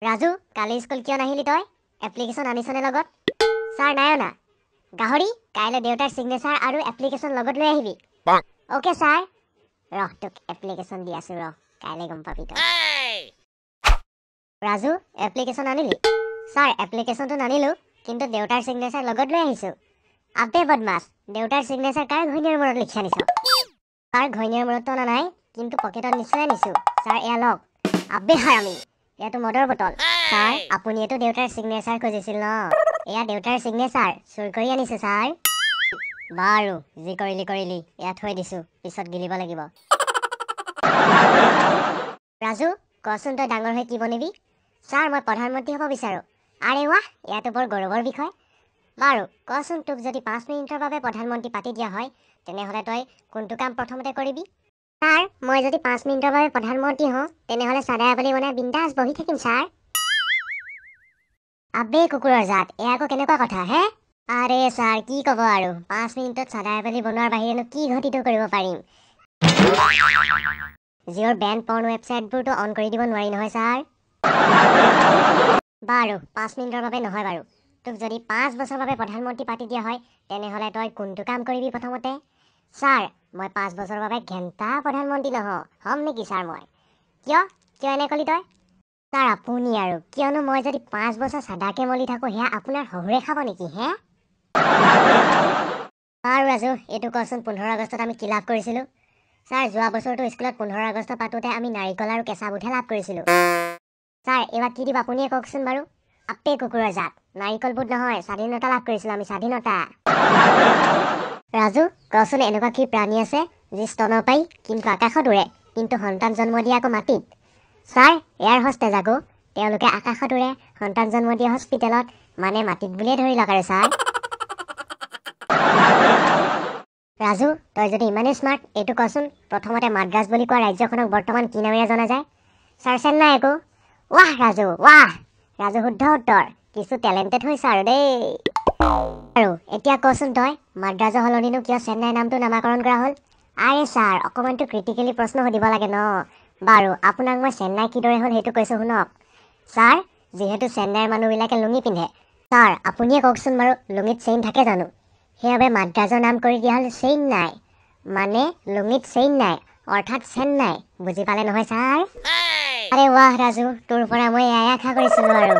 ৰাজু কালি school কিয় নাহিলি তই application আনিছনে লগত ছাৰ নাই অনা গাহৰি কাইলৈ দেউতাৰ সিগনেচাৰ আৰু এপ্লিকেশ্যন লগত লৈ আহিবি ওকে ছাৰ ৰহ তোক এপ্লিকেশ্যন দি আছো ৰহ কাইলৈ গম পাবি তই ৰাজু এপ্লিকেশ্যন আনিলি ছাৰ এপ্লিকেশ্যনটো নানিলো কিন্তু দেউতাৰ সিগনেচাৰ লগত লৈ আহিছো আবে বদমাছ দেউতাৰ সিগনেচাৰ কাৰ ঘৈণীৰ মূৰত লিখি আনিছ ছাৰ ঘৈণীৰ মূৰততো অনা নাই কিন্তু পকেটত নিশ্চয় আনিছো ছাৰ এয়া লওক আবে হাৰামি এয়াতো মদৰ বটল ছাৰ আপুনি এটো দেউতাৰ সিগনেচাৰ খুজিছিল ন এয়া দেউতাৰ সিগনেচাৰ চুৰ কৰি আনিছে ছাৰ বাৰু যি কৰিলি এয়া থৈ দিছো পিছত গিলিব লাগিব ৰাজু কচোন তই ডাঙৰ হৈ কি বনিবি ছাৰ মই প্ৰধানমন্ত্ৰী হ'ব বিচাৰো আৰে ৱাহ এয়াতো বৰ গৌৰৱৰ বিষয় বাৰু কচোন তোক যদি 5 মিনিটৰ বাবে প্ৰধানমন্ত্ৰী পাতি দিয়া হয় তেনেহ'লে তই কোনটো কাম প্ৰথমতে কৰিবি ছাৰ মই যদি 5 মিনিটৰ বাবে প্ৰধানমন্ত্ৰী হওঁ তেনেহ'লে চাদা আপেলি বনাই বিন্দাছ বহি থাকিম ছাৰ আবে কুকুৰৰ জাত এয়া আকৌ কেনেকুৱা কথা হে আৰে ছাৰ কি ক'ব আৰু 5 মিনিটত চাদা আপেলি বনোৱাৰ বাহিৰেনো কি ঘটিত কৰিব পাৰিম জিঅ'ৰ বেন পৰ্ণ ৱেবছাইটবোৰতো অন কৰি দিব নোৱাৰি নহয় ছাৰ বাৰু 5 মিনিটৰ বাবে নহয় বাৰু তোক যদি 5 বছৰৰ বাবে প্ৰধানমন্ত্ৰী পাতি দিয়া হয় তেনেহ'লে তই কোনটো কাম কৰিবি প্ৰথমতে ছাৰ মই 5 বছৰৰ বাবে ঘেণ্টা প্ৰধানমন্ত্ৰী নহওঁ হ'ম নেকি ছাৰ মই কিয় এনে ক'লি তই ছাৰ আপুনি আৰু কিয়নো মই যদি 5 বছৰ চাদাকে মলি থাকোঁ সেয়া আপোনাৰ শহুৰে খাব নেকি হে বাৰু ৰাজু এইটো কচোন 15 আগষ্টত আমি কি লাভ কৰিছিলোঁ ছাৰ যোৱা বছৰটো স্কুলত 15 আগষ্ট পাতোঁতে আমি নাৰিকল আৰু কেঁচা বুটহে লাভ কৰিছিলোঁ ছাৰ এইবাৰ কি দিব আপুনিয়ে কওকচোন বাৰু আপে কুকুৰৰ জাত নাৰিকল বুট নহয় স্বাধীনতা লাভ কৰিছিলোঁ আমি স্বাধীনতা ৰাজু কচোন এনেকুৱা কি প্ৰাণী আছে যি স্তনপায়ী কিন্তু আকাশত উৰে কিন্তু সন্তান জন্ম দিয়ে আকৌ মাটিত ছাৰ এয়াৰ হোষ্টেজ আকৌ তেওঁলোকে আকাশত উৰে সন্তান জন্ম দিয়ে হস্পিটেলত মানে মাটিত বুলিয়ে ধৰি লওক আৰু ছাৰ ৰাজু তই যদি ইমানেই স্মাৰ্ট এইটো কচোন প্ৰথমতে মাদ্ৰাজ বুলি কোৱা ৰাজ্যখনক বৰ্তমান কি নামেৰে জনা যায় ছাৰ চেন্নাই আকৌ ৱাহ ৰাজু শুদ্ধ উত্তৰ কিছু টেলেণ্টেড হৈছে আৰু দেই আৰু এতিয়া কচোন তই মাদ্ৰাজৰ সলনিনো কিয় চেন্নাই নামটো নামাকৰণ কৰা হ'ল আৰে ছাৰ অকণমানতো ক্ৰিটিকেলি প্ৰশ্ন সুধিব লাগে ন বাৰু আপোনাক মই চেন্নাই কিদৰে হ'ল সেইটো কৈছোঁ শুনক ছাৰ যিহেতু চেন্নাইৰ মানুহবিলাকে লুঙি পিন্ধে ছাৰ আপুনিয়ে কওকচোন বাৰু লুঙিত চেইন থাকে জানো সেইবাবে মাদ্ৰাজৰ নাম কৰি দিয়া হ'ল চেন্নাই মানে লুঙিত চেন্নাই অৰ্থাৎ চেন্নাই বুজি পালে নহয় ছাৰ আৰে ৱাহ ৰাজু তোৰ পৰা মই এয়াই আশা কৰিছিলোঁ আৰু